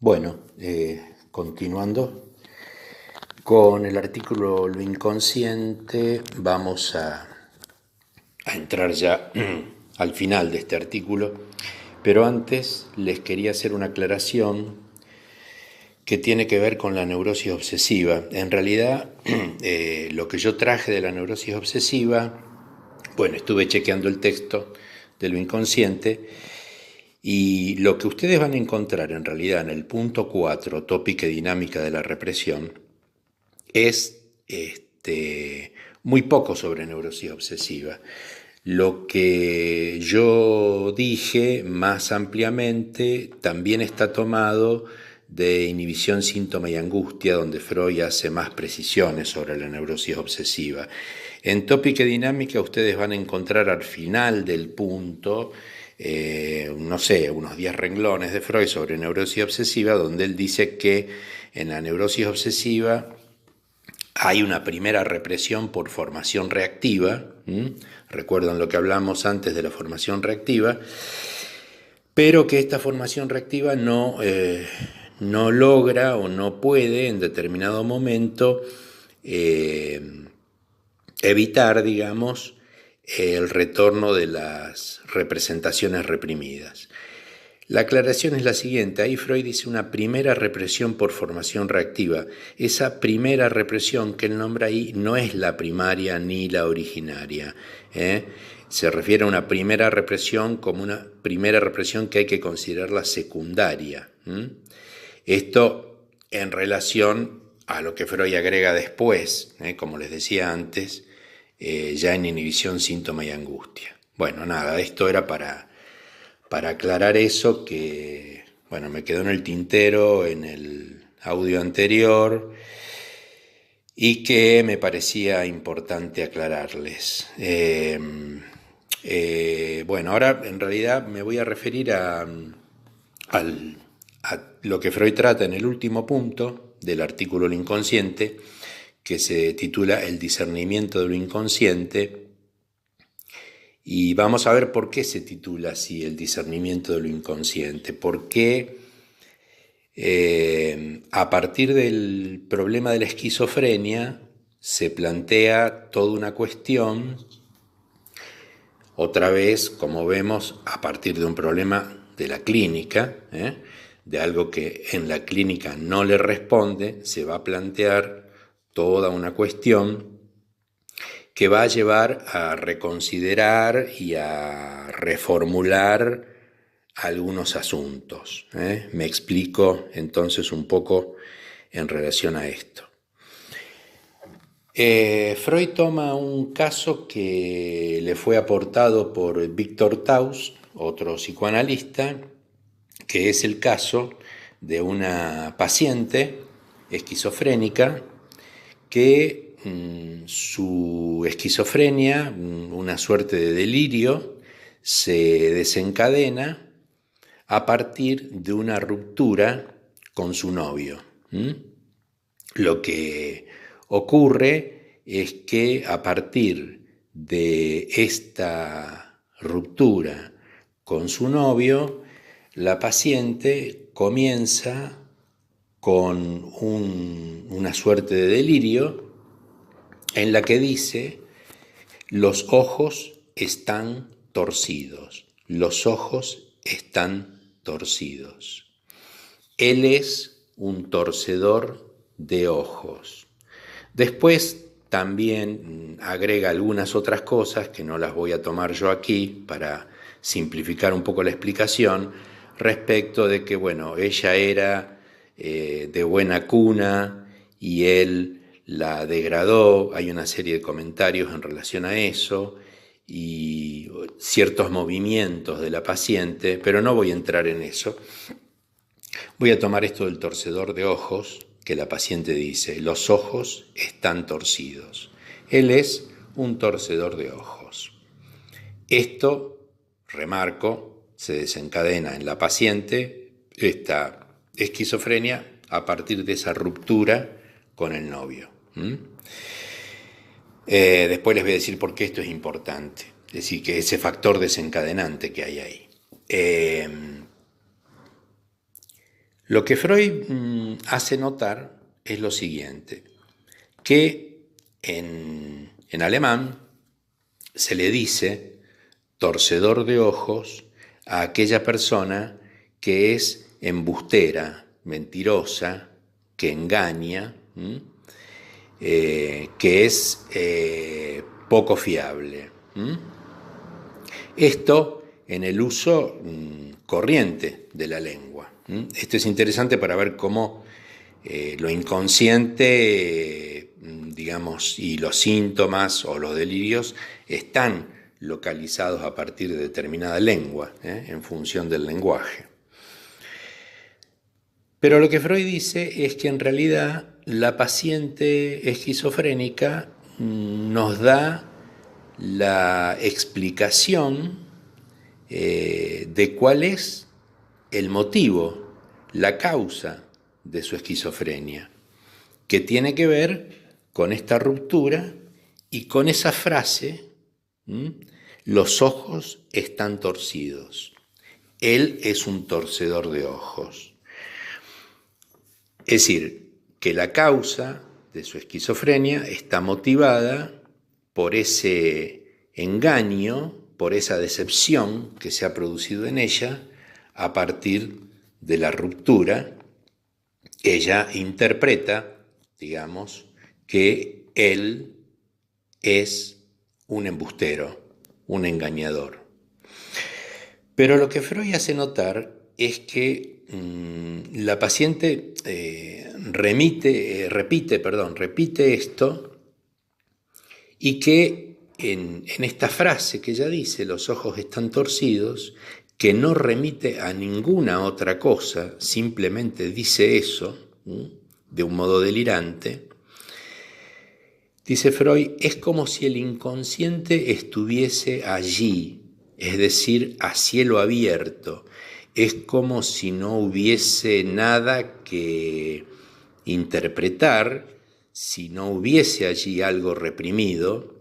Bueno, continuando con el artículo Lo inconsciente, vamos a entrar ya al final de este artículo, pero antes les quería hacer una aclaración que tiene que ver con la neurosis obsesiva. En realidad, lo que yo traje de la neurosis obsesiva, bueno, estuve chequeando el texto de Lo inconsciente. Y lo que ustedes van a encontrar en realidad en el punto 4, tópica y dinámica de la represión, es muy poco sobre neurosis obsesiva. Lo que yo dije más ampliamente también está tomado de Inhibición, Síntoma y Angustia, donde Freud hace más precisiones sobre la neurosis obsesiva. En tópica y dinámica ustedes van a encontrar al final del punto no sé, unos 10 renglones de Freud sobre neurosis obsesiva, donde él dice que en la neurosis obsesiva hay una primera represión por formación reactiva. Recuerdan lo que hablamos antes de la formación reactiva, pero que esta formación reactiva no logra o no puede en determinado momento evitar, digamos, el retorno de las representaciones reprimidas. La aclaración es la siguiente: ahí Freud dice una primera represión por formación reactiva. Esa primera represión que él nombra ahí no es la primaria ni la originaria. Se refiere a una primera represión como una primera represión que hay que considerarla secundaria. Esto en relación a lo que Freud agrega después, como les decía antes, ya en Inhibición, Síntoma y Angustia. Bueno, nada, esto era para aclarar eso que, bueno, me quedó en el tintero en el audio anterior y que me parecía importante aclararles. Bueno, ahora en realidad me voy a referir a lo que Freud trata en el último punto del artículo Lo inconsciente, que se titula El discernimiento de lo inconsciente. Y vamos a ver por qué se titula así, El discernimiento de lo inconsciente. Porque a partir del problema de la esquizofrenia se plantea toda una cuestión, otra vez, como vemos, a partir de un problema de la clínica, de algo que en la clínica no le responde, se va a plantear toda una cuestión que va a llevar a reconsiderar y a reformular algunos asuntos. Me explico entonces un poco en relación a esto. Freud toma un caso que le fue aportado por Víctor Taus, otro psicoanalista, que es el caso de una paciente esquizofrénica que su esquizofrenia, una suerte de delirio, se desencadena a partir de una ruptura con su novio. Lo que ocurre es que a partir de esta ruptura con su novio, la paciente comienza con una suerte de delirio en la que dice: los ojos están torcidos, los ojos están torcidos. Él es un torcedor de ojos. Después también agrega algunas otras cosas que no las voy a tomar yo aquí para simplificar un poco la explicación, respecto de que, bueno, ella era de buena cuna y él la degradó. Hay una serie de comentarios en relación a eso y ciertos movimientos de la paciente, pero no voy a entrar en eso. Voy a tomar esto del torcedor de ojos, que la paciente dice: los ojos están torcidos. Él es un torcedor de ojos. Esto, remarco, se desencadena en la paciente, esta esquizofrenia, a partir de esa ruptura con el novio. Después les voy a decir por qué esto es importante, es decir, que ese factor desencadenante que hay ahí. Lo que Freud hace notar es lo siguiente, que en alemán se le dice torcedor de ojos a aquella persona que es embustera, mentirosa, que engaña, que es poco fiable. Esto en el uso corriente de la lengua. Esto es interesante para ver cómo lo inconsciente, digamos, y los síntomas o los delirios están localizados a partir de determinada lengua, en función del lenguaje. Pero lo que Freud dice es que en realidad la paciente esquizofrénica nos da la explicación de cuál es el motivo, la causa de su esquizofrenia, que tiene que ver con esta ruptura y con esa frase, los ojos están torcidos. Él es un torcedor de ojos. Es decir, que la causa de su esquizofrenia está motivada por ese engaño, por esa decepción que se ha producido en ella a partir de la ruptura. Ella interpreta, digamos, que él es un embustero, un engañador. Pero lo que Freud hace notar es que la paciente repite esto, y que en esta frase que ella dice, los ojos están torcidos, que no remite a ninguna otra cosa, simplemente dice eso, de un modo delirante, dice Freud, es como si el inconsciente estuviese allí, es decir, a cielo abierto. Es como si no hubiese nada que interpretar, si no hubiese allí algo reprimido,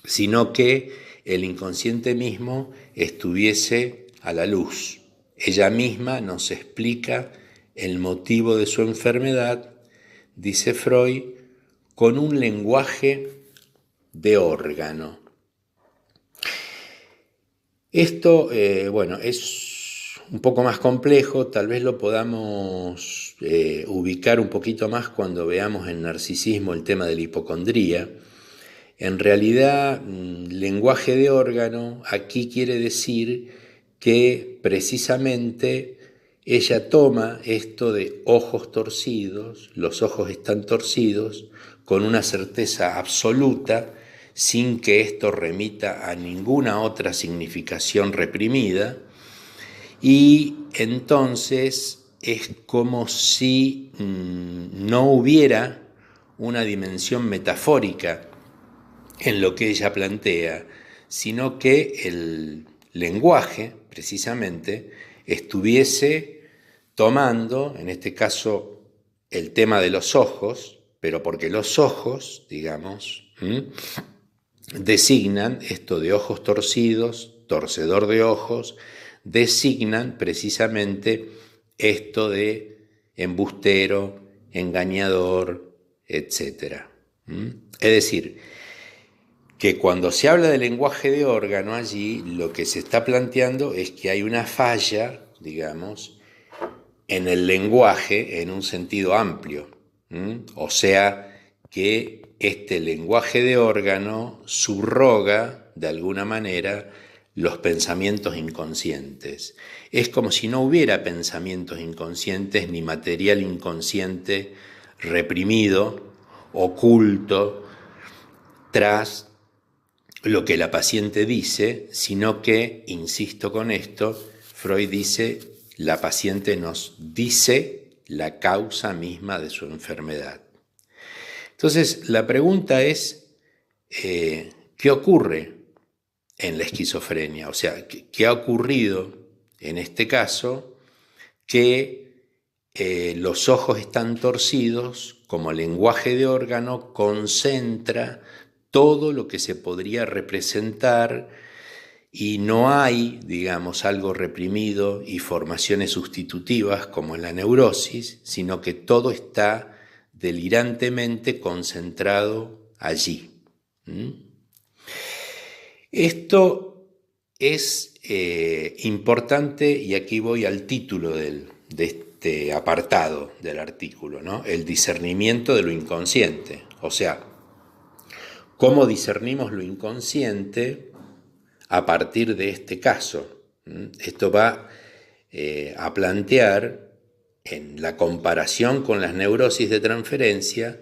sino que el inconsciente mismo estuviese a la luz. Ella misma nos explica el motivo de su enfermedad, dice Freud, con un lenguaje de órgano. Esto, es un poco más complejo, tal vez lo podamos ubicar un poquito más cuando veamos en narcisismo el tema de la hipocondría. En realidad, lenguaje de órgano aquí quiere decir que precisamente ella toma esto de ojos torcidos, los ojos están torcidos, con una certeza absoluta, sin que esto remita a ninguna otra significación reprimida, y entonces es como si no hubiera una dimensión metafórica en lo que ella plantea, sino que el lenguaje, precisamente, estuviese tomando, en este caso, el tema de los ojos, pero porque los ojos, digamos, designan esto de ojos torcidos, torcedor de ojos, designan precisamente esto de embustero, engañador, etc. Es decir, que cuando se habla de lenguaje de órgano allí, lo que se está planteando es que hay una falla, digamos, en el lenguaje en un sentido amplio. O sea, que este lenguaje de órgano subroga, de alguna manera, los pensamientos inconscientes. Es como si no hubiera pensamientos inconscientes ni material inconsciente reprimido, oculto, tras lo que la paciente dice, sino que, insisto con esto, Freud dice, la paciente nos dice la causa misma de su enfermedad. Entonces, la pregunta es, ¿qué ocurre en la esquizofrenia? O sea, ¿qué ha ocurrido en este caso que los ojos están torcidos, como lenguaje de órgano, concentra todo lo que se podría representar y no hay, digamos, algo reprimido y formaciones sustitutivas como en la neurosis, sino que todo está delirantemente concentrado allí. Esto es importante, y aquí voy al título de este apartado del artículo, ¿no? El discernimiento de lo inconsciente. O sea, cómo discernimos lo inconsciente a partir de este caso. Esto va a plantear en la comparación con las neurosis de transferencia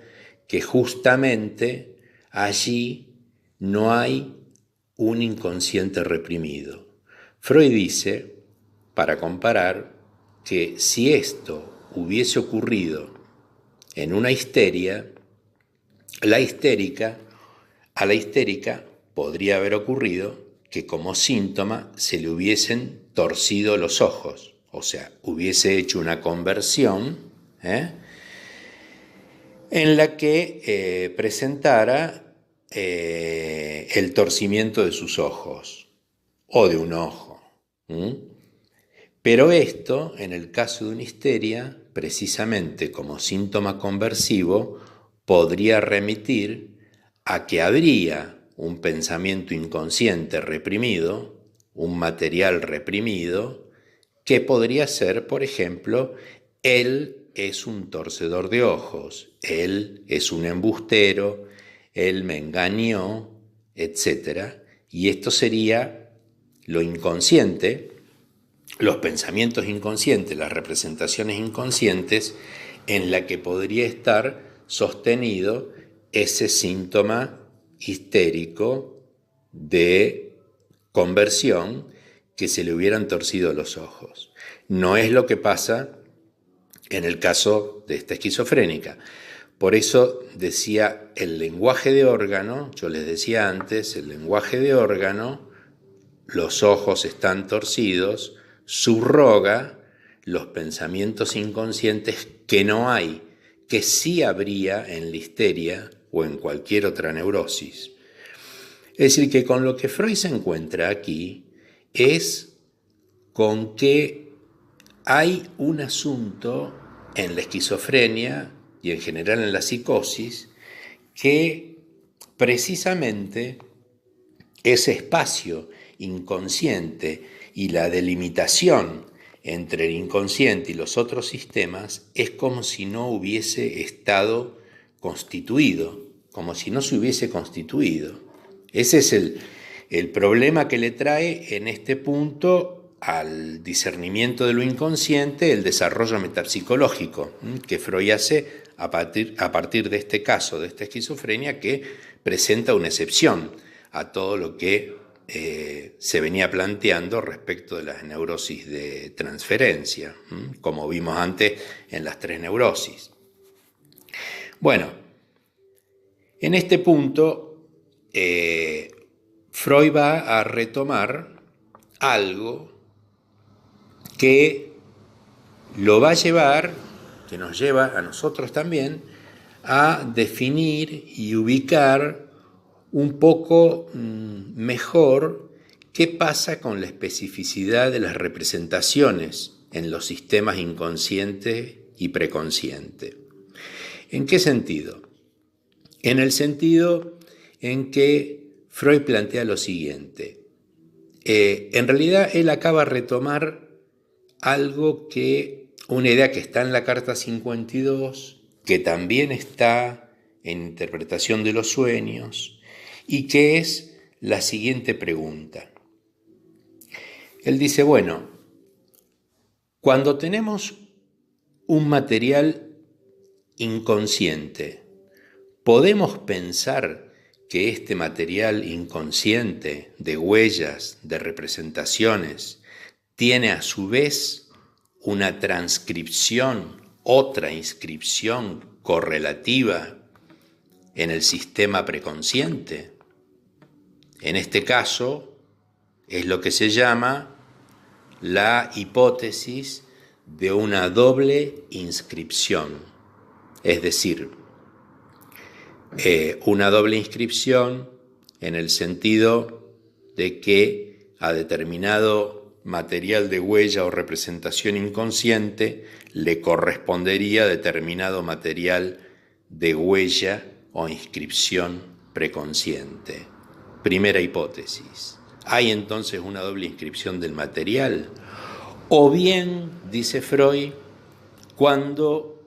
que justamente allí no hay un inconsciente reprimido. Freud dice, para comparar, que si esto hubiese ocurrido en una histeria, a la histérica podría haber ocurrido que como síntoma se le hubiesen torcido los ojos, o sea, hubiese hecho una conversión en la que presentara el torcimiento de sus ojos o de un ojo. Pero esto, en el caso de una histeria, precisamente como síntoma conversivo, podría remitir a que habría un pensamiento inconsciente reprimido, un material reprimido, que podría ser, por ejemplo, él es un torcedor de ojos, él es un embustero, él me engañó, etc. Y esto sería lo inconsciente, los pensamientos inconscientes, las representaciones inconscientes, en la que podría estar sostenido ese síntoma histérico de conversión que se le hubieran torcido los ojos. No es lo que pasa en el caso de esta esquizofrénica. Por eso decía el lenguaje de órgano, yo les decía antes, el lenguaje de órgano, los ojos están torcidos, subroga los pensamientos inconscientes que no hay, que sí habría en la histeria o en cualquier otra neurosis. Es decir, que con lo que Freud se encuentra aquí es con que hay un asunto en la esquizofrenia y en general en la psicosis que precisamente ese espacio inconsciente y la delimitación entre el inconsciente y los otros sistemas es como si no hubiese estado constituido, como si no se hubiese constituido. Ese es el problema que le trae en este punto al discernimiento de lo inconsciente el desarrollo metapsicológico que Freud hace a partir de este caso, de esta esquizofrenia, que presenta una excepción a todo lo que se venía planteando respecto de las neurosis de transferencia, como vimos antes en las 3 neurosis. Bueno, en este punto Freud va a retomar algo que lo va a llevar, que nos lleva a nosotros también, a definir y ubicar un poco mejor qué pasa con la especificidad de las representaciones en los sistemas inconsciente y preconsciente. ¿En qué sentido? En el sentido en que Freud plantea lo siguiente. En realidad él acaba de retomar una idea que está en la carta 52, que también está en Interpretación de los Sueños, y que es la siguiente pregunta. Él dice, bueno, cuando tenemos un material inconsciente, ¿podemos pensar que este material inconsciente de huellas, de representaciones, tiene a su vez una transcripción, otra inscripción correlativa en el sistema preconsciente? En este caso es lo que se llama la hipótesis de una doble inscripción, es decir, una doble inscripción en el sentido de que a determinado material de huella o representación inconsciente le correspondería determinado material de huella o inscripción preconsciente. Primera hipótesis. ¿Hay entonces una doble inscripción del material? O bien, dice Freud, cuando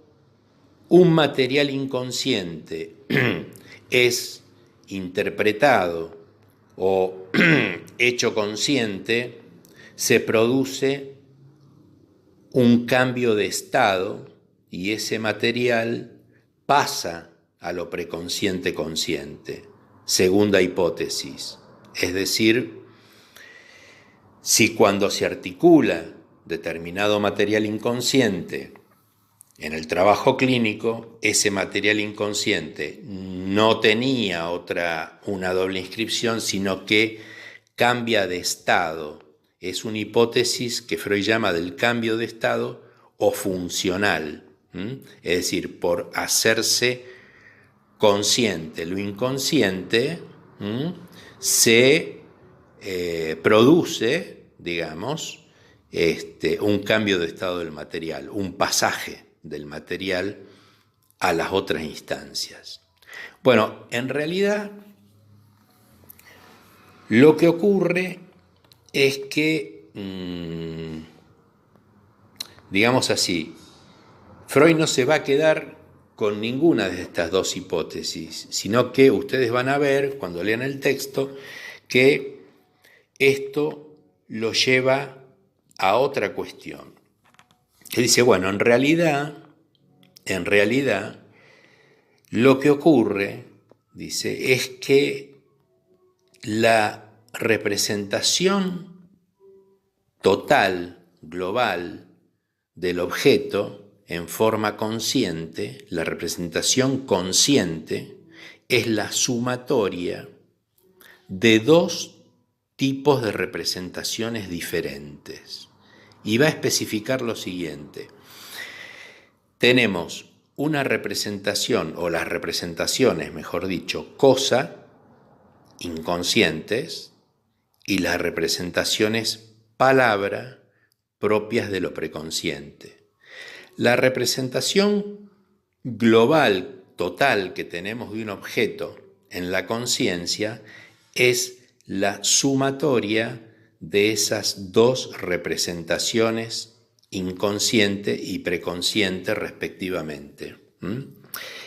un material inconsciente es interpretado o hecho consciente, se produce un cambio de estado y ese material pasa a lo preconsciente consciente. Segunda hipótesis. Es decir, si cuando se articula determinado material inconsciente en el trabajo clínico, ese material inconsciente no tenía una doble inscripción, sino que cambia de estado. Es una hipótesis que Freud llama del cambio de estado o funcional, es decir, por hacerse consciente. Lo inconsciente se produce, digamos, un cambio de estado del material, un pasaje del material a las otras instancias. Bueno, en realidad lo que ocurre es que, digamos así, Freud no se va a quedar con ninguna de estas dos hipótesis, sino que ustedes van a ver, cuando lean el texto, que esto lo lleva a otra cuestión. Él dice, bueno, en realidad, lo que ocurre, dice, es que la representación total, global, del objeto en forma consciente, la representación consciente, es la sumatoria de dos tipos de representaciones diferentes. Y va a especificar lo siguiente. Tenemos una representación, o las representaciones, mejor dicho, cosa, inconscientes, y las representaciones palabra, propias de lo preconsciente. La representación global, total, que tenemos de un objeto en la conciencia es la sumatoria de esas dos representaciones inconsciente y preconsciente respectivamente.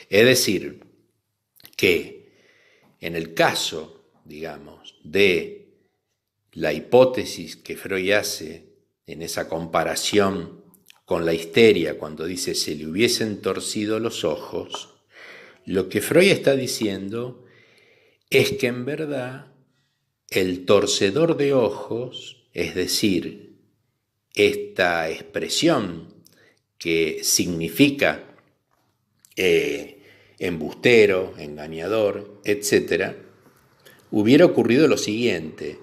Es decir, que en el caso, digamos, de la hipótesis que Freud hace en esa comparación con la histeria, cuando dice se le hubiesen torcido los ojos, lo que Freud está diciendo es que en verdad el torcedor de ojos, es decir, esta expresión que significa embustero, engañador, etc., hubiera ocurrido lo siguiente,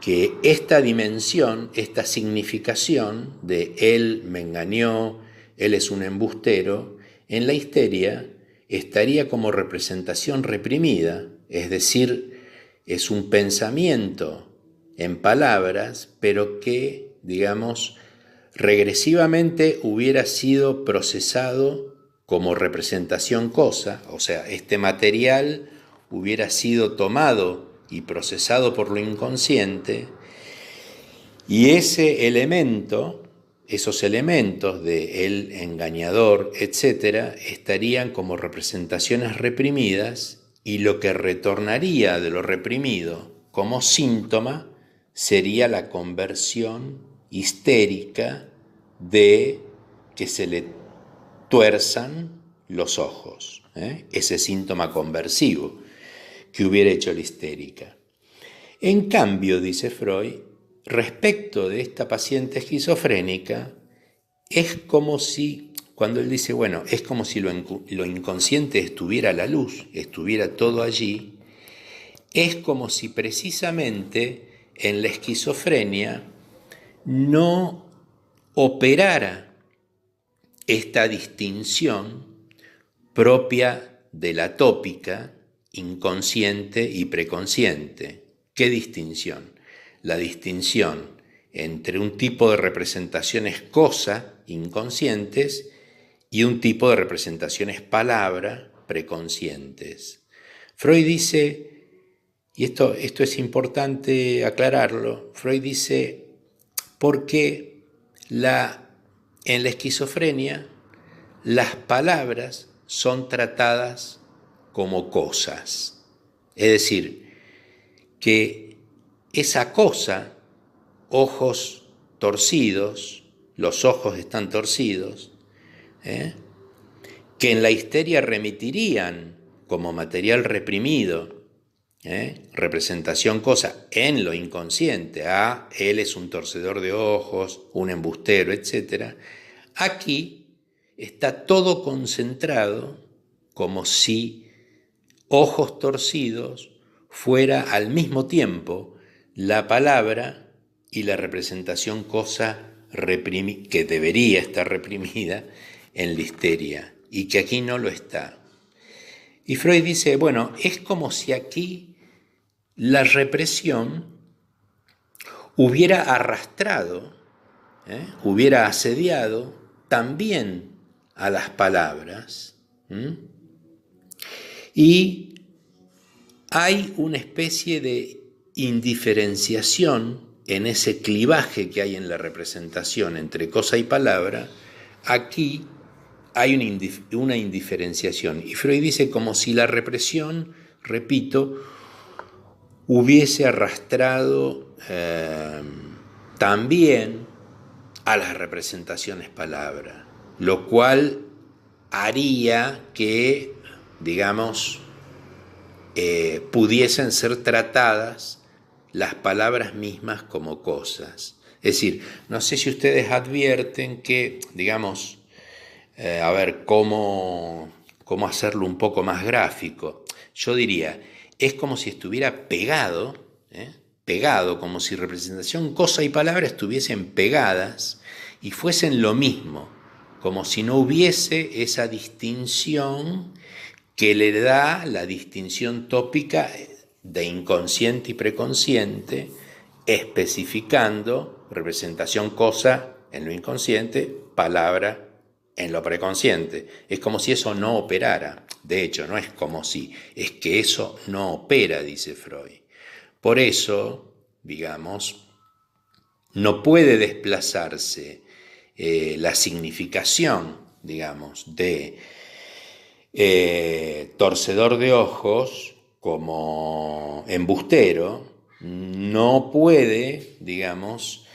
que esta dimensión, esta significación de él me engañó, él es un embustero, en la histeria estaría como representación reprimida, es decir, es un pensamiento en palabras, pero que, digamos, regresivamente hubiera sido procesado como representación cosa, o sea, este material hubiera sido tomado y procesado por lo inconsciente, y ese elemento, esos elementos de el engañador, etcétera, estarían como representaciones reprimidas, y lo que retornaría de lo reprimido como síntoma sería la conversión histérica de que se le tuerzan los ojos, ese síntoma conversivo que hubiera hecho la histérica. En cambio, dice Freud, respecto de esta paciente esquizofrénica, es como si, cuando él dice, bueno, es como si lo inconsciente estuviera a la luz, estuviera todo allí, es como si precisamente en la esquizofrenia no operara esta distinción propia de la tópica, inconsciente y preconsciente. ¿Qué distinción? la distinción entre un tipo de representaciones cosa, inconscientes, y un tipo de representaciones palabra, preconscientes. Freud dice, y esto es importante aclararlo, Freud dice, porque en la esquizofrenia las palabras son tratadas como cosas. Es decir, que esa cosa, ojos torcidos, los ojos están torcidos, que en la histeria remitirían como material reprimido, representación cosa en lo inconsciente, él es un torcedor de ojos, un embustero, etc. Aquí está todo concentrado como si ojos torcidos fuera al mismo tiempo la palabra y la representación cosa que debería estar reprimida en la histeria y que aquí no lo está. Y Freud dice, bueno, es como si aquí la represión hubiera arrastrado, hubiera asediado también a las palabras. Y hay una especie de indiferenciación en ese clivaje que hay en la representación entre cosa y palabra. Aquí hay una indiferenciación. Y Freud dice como si la represión, repito, hubiese arrastrado también a las representaciones palabra, lo cual haría que, digamos, pudiesen ser tratadas las palabras mismas como cosas. Es decir, no sé si ustedes advierten que, digamos, a ver, cómo hacerlo un poco más gráfico. Yo diría, es como si estuviera pegado, como si representación, cosa y palabra estuviesen pegadas y fuesen lo mismo, como si no hubiese esa distinción que le da la distinción tópica de inconsciente y preconsciente, especificando representación cosa en lo inconsciente, palabra en lo preconsciente. Es como si eso no operara. De hecho, no es como si, es que eso no opera, dice Freud. Por eso, digamos, no puede desplazarse la significación, digamos, de torcedor de ojos como embustero, no puede, digamos,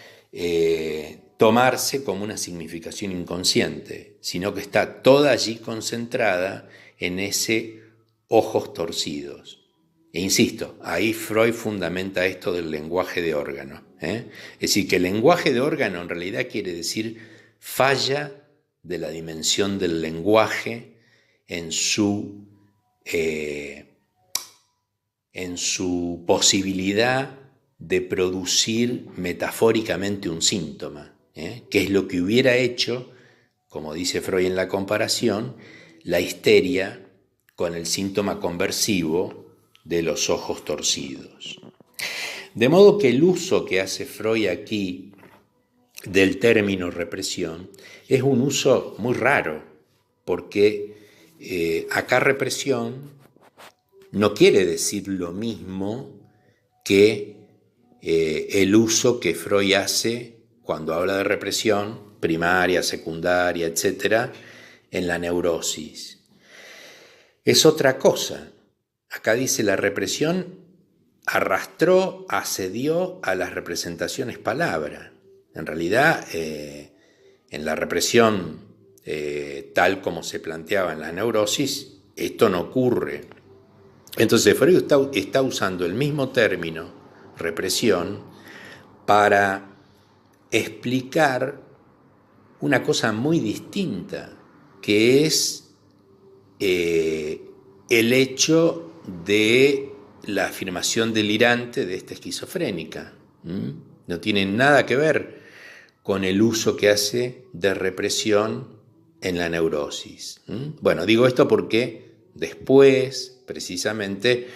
tomarse como una significación inconsciente, sino que está toda allí concentrada en ese ojos torcidos. E insisto, ahí Freud fundamenta esto del lenguaje de órgano. Es decir, que el lenguaje de órgano en realidad quiere decir falla de la dimensión del lenguaje en su posibilidad de producir metafóricamente un síntoma, que es lo que hubiera hecho, como dice Freud en la comparación, la histeria con el síntoma conversivo de los ojos torcidos. De modo que el uso que hace Freud aquí del término represión es un uso muy raro, porque acá represión no quiere decir lo mismo que el uso que Freud hace cuando habla de represión primaria, secundaria, etcétera, en la neurosis. Es otra cosa. Acá dice la represión arrastró, asedió a las representaciones palabra. En realidad, en la represión tal como se planteaba en la neurosis, esto no ocurre. Entonces Freud está usando el mismo término, represión, para explicar una cosa muy distinta, que es el hecho de la afirmación delirante de esta esquizofrénica. No tiene nada que ver con el uso que hace de represión en la neurosis. Bueno, digo esto porque después, precisamente,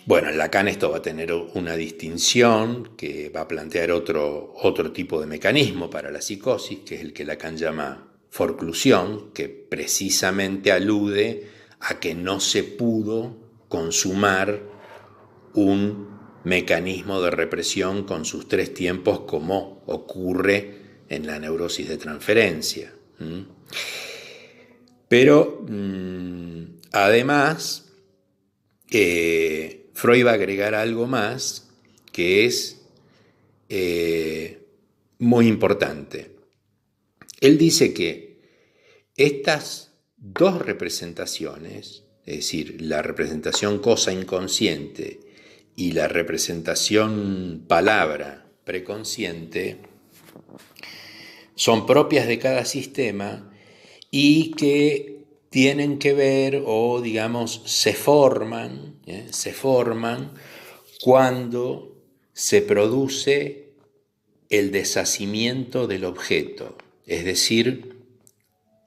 Bueno, en Lacan esto va a tener una distinción que va a plantear otro tipo de mecanismo para la psicosis, que es el que Lacan llama forclusión, que precisamente alude a que no se pudo consumar un mecanismo de represión con sus tres tiempos como ocurre en la neurosis de transferencia. Pero además Freud va a agregar algo más que es muy importante. Él dice que estas dos representaciones, es decir, la representación cosa inconsciente y la representación palabra preconsciente, son propias de cada sistema y que tienen que ver o, digamos, se forman cuando se produce el deshacimiento del objeto, es decir,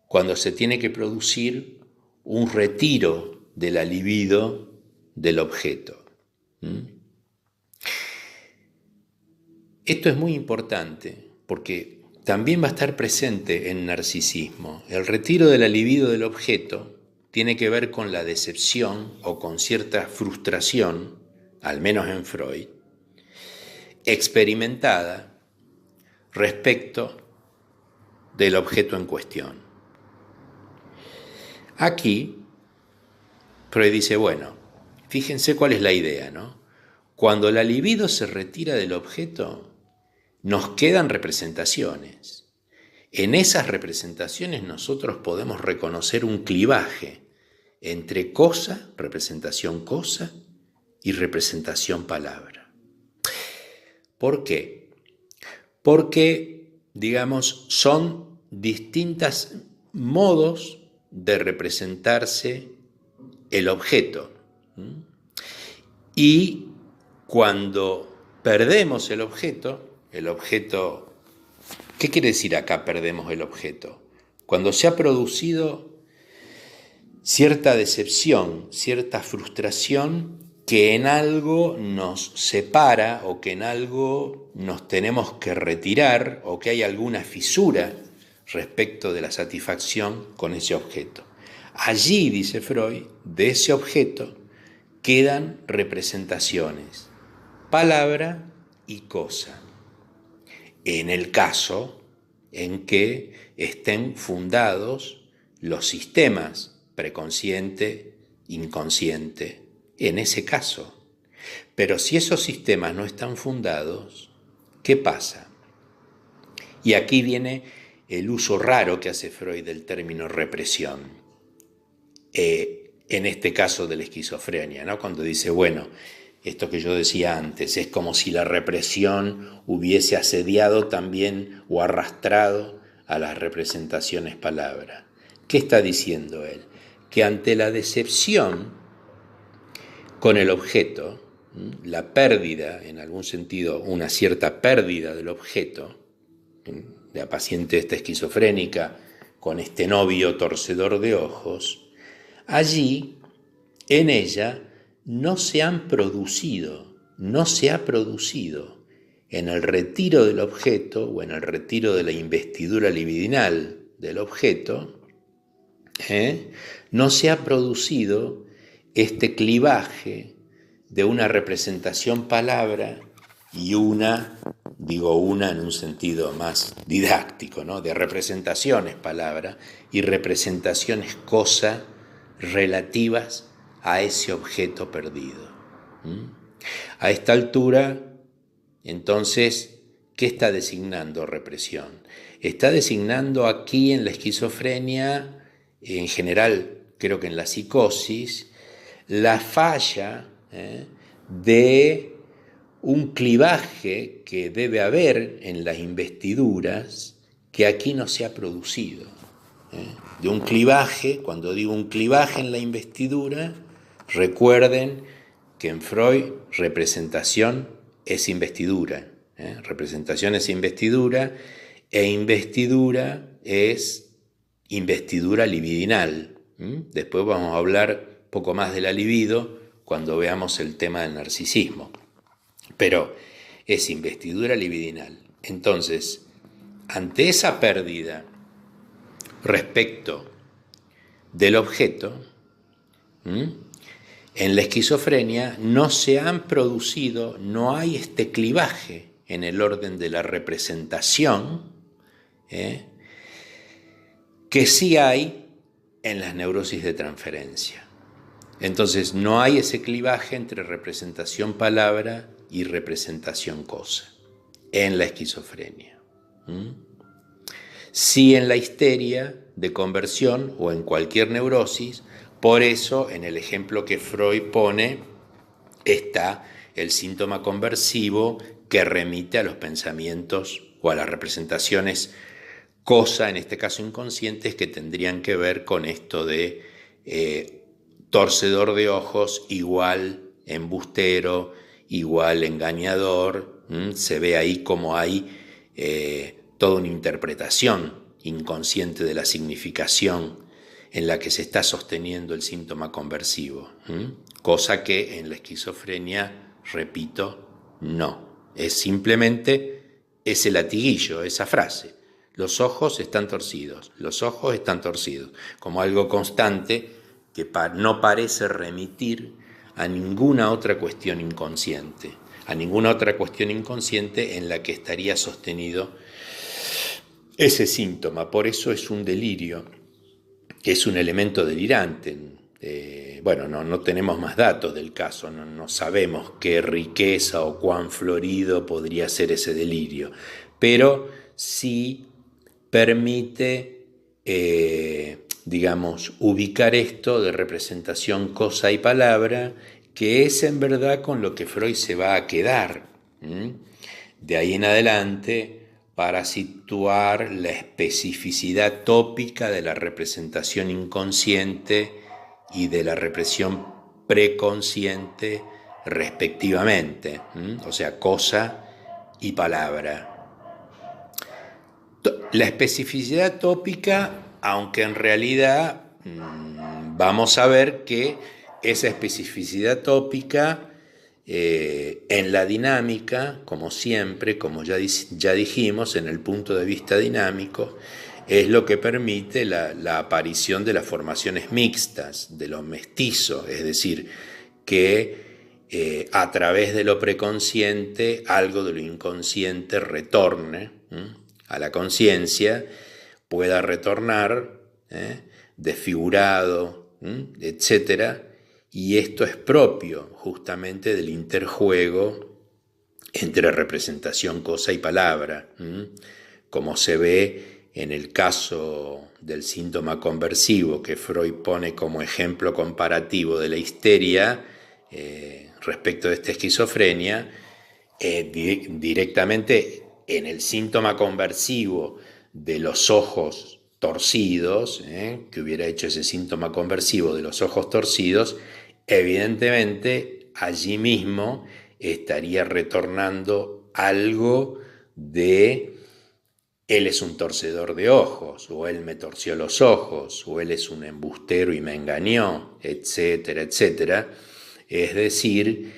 cuando se tiene que producir un retiro de la libido del objeto. Esto es muy importante porque también va a estar presente en narcisismo. El retiro de la libido del objeto tiene que ver con la decepción o con cierta frustración, al menos en Freud, experimentada respecto del objeto en cuestión. Aquí, Freud dice, bueno, fíjense cuál es la idea, ¿no? Cuando la libido se retira del objeto, nos quedan representaciones. En esas representaciones nosotros podemos reconocer un clivaje entre cosa, representación cosa, y representación palabra. ¿Por qué? Porque, digamos, son distintos modos de representarse el objeto. Y cuando perdemos el objeto, ¿qué quiere decir acá perdemos el objeto? Cuando se ha producido cierta decepción, cierta frustración que en algo nos separa o que en algo nos tenemos que retirar o que hay alguna fisura respecto de la satisfacción con ese objeto. Allí, dice Freud, de ese objeto quedan representaciones, palabra y cosa, en el caso en que estén fundados los sistemas preconsciente, inconsciente, en ese caso. Pero si esos sistemas no están fundados, ¿qué pasa? Y aquí viene el uso raro que hace Freud del término represión, en este caso de la esquizofrenia, ¿no? Cuando dice, bueno, esto que yo decía antes, es como si la represión hubiese asediado también o arrastrado a las representaciones palabra. ¿Qué está diciendo él? Que ante la decepción con el objeto, la pérdida, en algún sentido, una cierta pérdida del objeto, la paciente esta esquizofrénica con este novio torcedor de ojos, allí, en ella, no se ha producido en el retiro del objeto o en el retiro de la investidura libidinal del objeto, no se ha producido este clivaje de una representación palabra y una en un sentido más didáctico, ¿no? De representaciones palabra y representaciones cosa relativas a ese objeto perdido. A esta altura, entonces, ¿qué está designando represión? Está designando aquí en la esquizofrenia, en general creo que en la psicosis, la falla de un clivaje que debe haber en las investiduras que aquí no se ha producido. De un clivaje, cuando digo un clivaje en la investidura, recuerden que en Freud representación es investidura, representación es investidura e investidura es investidura libidinal. Después vamos a hablar un poco más de la libido cuando veamos el tema del narcisismo. Pero es investidura libidinal. Entonces, ante esa pérdida respecto del objeto, en la esquizofrenia no se han producido, no hay este clivaje en el orden de la representación, que sí hay en las neurosis de transferencia. Entonces no hay ese clivaje entre representación palabra y representación cosa en la esquizofrenia. Sí en la histeria de conversión o en cualquier neurosis. Por eso en el ejemplo que Freud pone está el síntoma conversivo que remite a los pensamientos o a las representaciones cosa, en este caso inconscientes, que tendrían que ver con esto de torcedor de ojos igual embustero, igual engañador. Se ve ahí como hay toda una interpretación inconsciente de la significación en la que se está sosteniendo el síntoma conversivo, cosa que en la esquizofrenia, repito, no. Es simplemente ese latiguillo, esa frase. Los ojos están torcidos, los ojos están torcidos, como algo constante que no parece remitir a ninguna otra cuestión inconsciente, en la que estaría sostenido ese síntoma. Por eso es un delirio, es un elemento delirante. No tenemos más datos del caso, no sabemos qué riqueza o cuán florido podría ser ese delirio, pero sí permite, ubicar esto de representación cosa y palabra, que es en verdad con lo que Freud se va a quedar. De ahí en adelante, para situar la especificidad tópica de la representación inconsciente y de la represión preconsciente respectivamente, o sea, cosa y palabra. La especificidad tópica, aunque en realidad vamos a ver que esa especificidad tópica en la dinámica, como siempre, como ya dijimos, en el punto de vista dinámico, es lo que permite la aparición de las formaciones mixtas, de los mestizos, es decir, que a través de lo preconsciente algo de lo inconsciente retorne a la conciencia, pueda retornar desfigurado, etcétera. Y esto es propio justamente del interjuego entre representación, cosa y palabra, como se ve en el caso del síntoma conversivo que Freud pone como ejemplo comparativo de la histeria respecto de esta esquizofrenia. Directamente en el síntoma conversivo de los ojos torcidos, que hubiera hecho ese síntoma conversivo de los ojos torcidos, evidentemente allí mismo estaría retornando algo de él es un torcedor de ojos, o él me torció los ojos, o él es un embustero y me engañó, etcétera, etcétera. Es decir,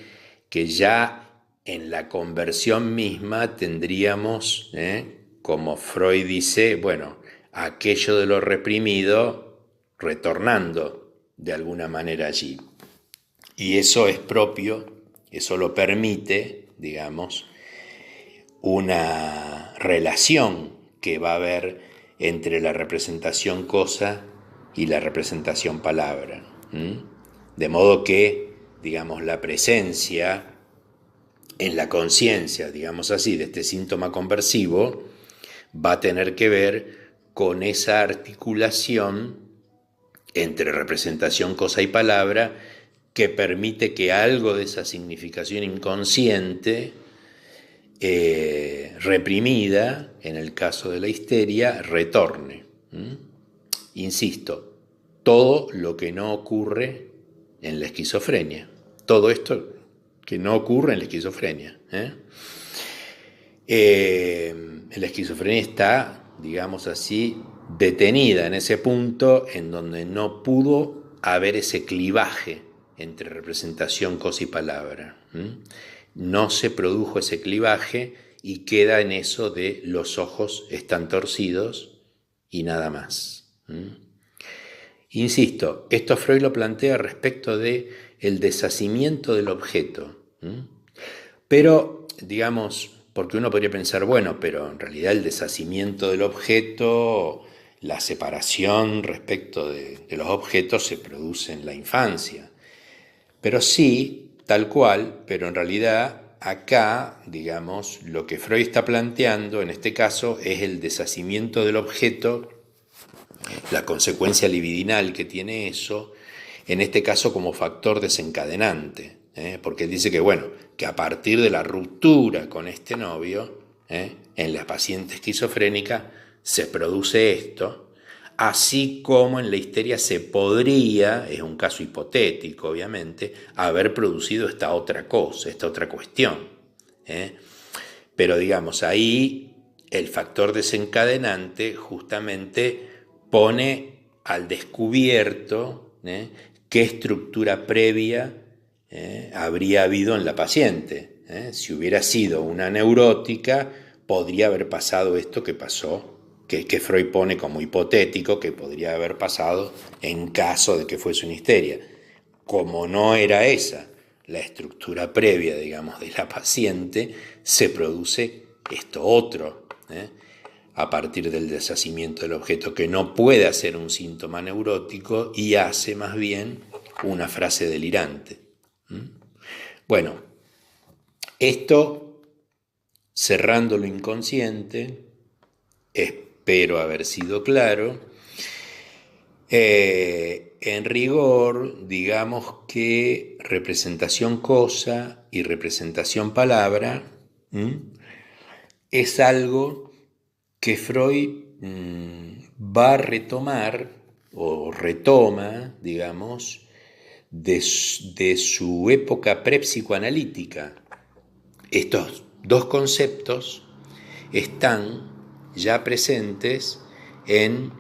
que ya en la conversión misma tendríamos, como Freud dice, aquello de lo reprimido retornando de alguna manera allí. Y eso es propio, eso lo permite, una relación que va a haber entre la representación cosa y la representación palabra. De modo que, la presencia en la conciencia, de este síntoma conversivo, va a tener que ver con esa articulación entre representación, cosa y palabra, que permite que algo de esa significación inconsciente, reprimida, en el caso de la histeria, retorne. Insisto, todo lo que no ocurre en la esquizofrenia, todo esto que no ocurre en la esquizofrenia. La esquizofrenia está, detenida en ese punto en donde no pudo haber ese clivaje entre representación, cosa y palabra. No se produjo ese clivaje y queda en eso de los ojos están torcidos y nada más. Insisto, esto Freud lo plantea respecto de el deshacimiento del objeto. Pero, digamos, porque uno podría pensar, bueno, pero en realidad el deshacimiento del objeto, la separación respecto de los objetos se produce en la infancia. Pero sí, tal cual, pero en realidad acá, digamos, lo que Freud está planteando en este caso es el deshacimiento del objeto, la consecuencia libidinal que tiene eso, en este caso como factor desencadenante, porque él dice que, bueno, que a partir de la ruptura con este novio, en la paciente esquizofrénica se produce esto, así como en la histeria se podría, es un caso hipotético obviamente, haber producido esta otra cosa, esta otra cuestión. Pero digamos, ahí el factor desencadenante justamente pone al descubierto qué estructura previa habría habido en la paciente. Si hubiera sido una neurótica, podría haber pasado esto que pasó, que Freud pone como hipotético, que podría haber pasado en caso de que fuese una histeria. Como no era esa la estructura previa, digamos, de la paciente, se produce esto otro, a partir del deshacimiento del objeto, que no puede hacer un síntoma neurótico y hace más bien una frase delirante. Bueno, esto, cerrando lo inconsciente, espero haber sido claro. En rigor, digamos que representación cosa y representación palabra es algo que Freud va a retomar o retoma, digamos, de su época prepsicoanalítica. Estos dos conceptos están ya presentes en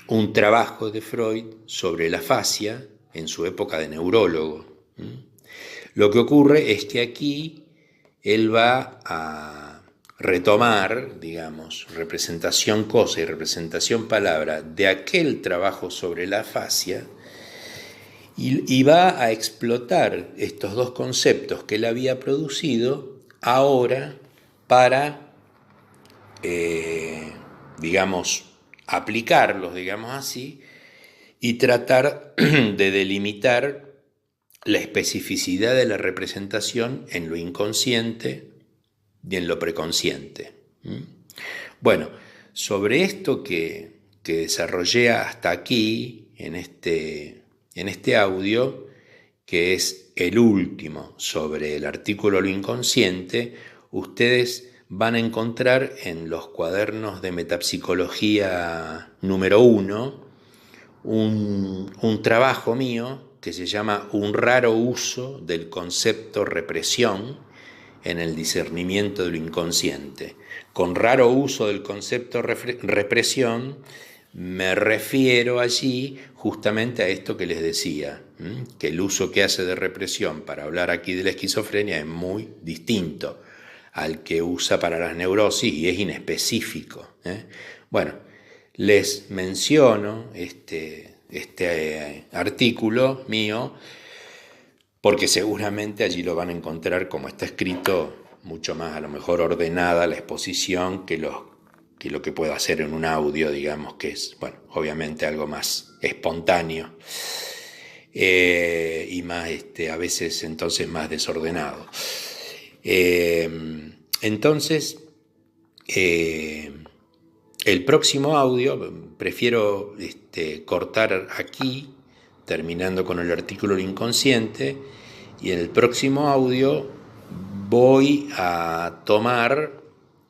un trabajo de Freud sobre la fascia en su época de neurólogo. Lo que ocurre es que aquí él va a retomar, digamos, representación cosa y representación palabra de aquel trabajo sobre la fascia y va a explotar estos dos conceptos que él había producido ahora para, digamos, aplicarlos, digamos así, y tratar de delimitar la especificidad de la representación en lo inconsciente y en lo preconsciente. Bueno, sobre esto que desarrollé hasta aquí, en este audio, que es el último sobre el artículo Lo inconsciente, ustedes van a encontrar en los cuadernos de metapsicología número 1 un trabajo mío que se llama Un raro uso del concepto represión en el discernimiento de lo inconsciente. Con raro uso del concepto represión me refiero allí justamente a esto que les decía, que el uso que hace de represión para hablar aquí de la esquizofrenia es muy distinto al que usa para las neurosis y es inespecífico. Bueno, les menciono este artículo mío porque seguramente allí lo van a encontrar como está escrito, mucho más a lo mejor ordenada la exposición que lo que puedo hacer en un audio, digamos, que es, bueno, obviamente algo más espontáneo y más, a veces entonces más desordenado. Entonces, el próximo audio, prefiero cortar aquí, terminando con el artículo Lo inconsciente, y en el próximo audio voy a tomar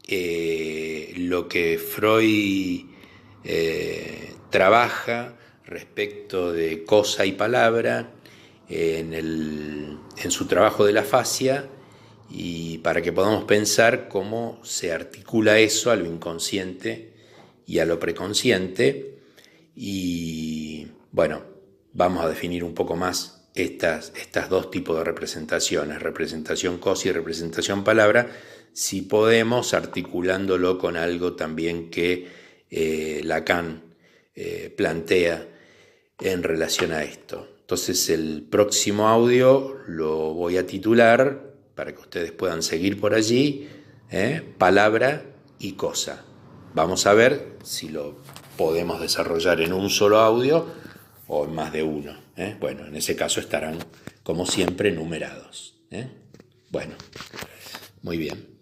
lo que Freud trabaja respecto de cosa y palabra en su trabajo de la fascia, y para que podamos pensar cómo se articula eso a lo inconsciente y a lo preconsciente. Y bueno, vamos a definir un poco más estas dos tipos de representaciones, representación cosa y representación palabra, si podemos, articulándolo con algo también que Lacan plantea en relación a esto. Entonces el próximo audio lo voy a titular, para que ustedes puedan seguir por allí, palabra y cosa. Vamos a ver si lo podemos desarrollar en un solo audio o en más de uno. Bueno, en ese caso estarán, como siempre, numerados. Bueno, muy bien.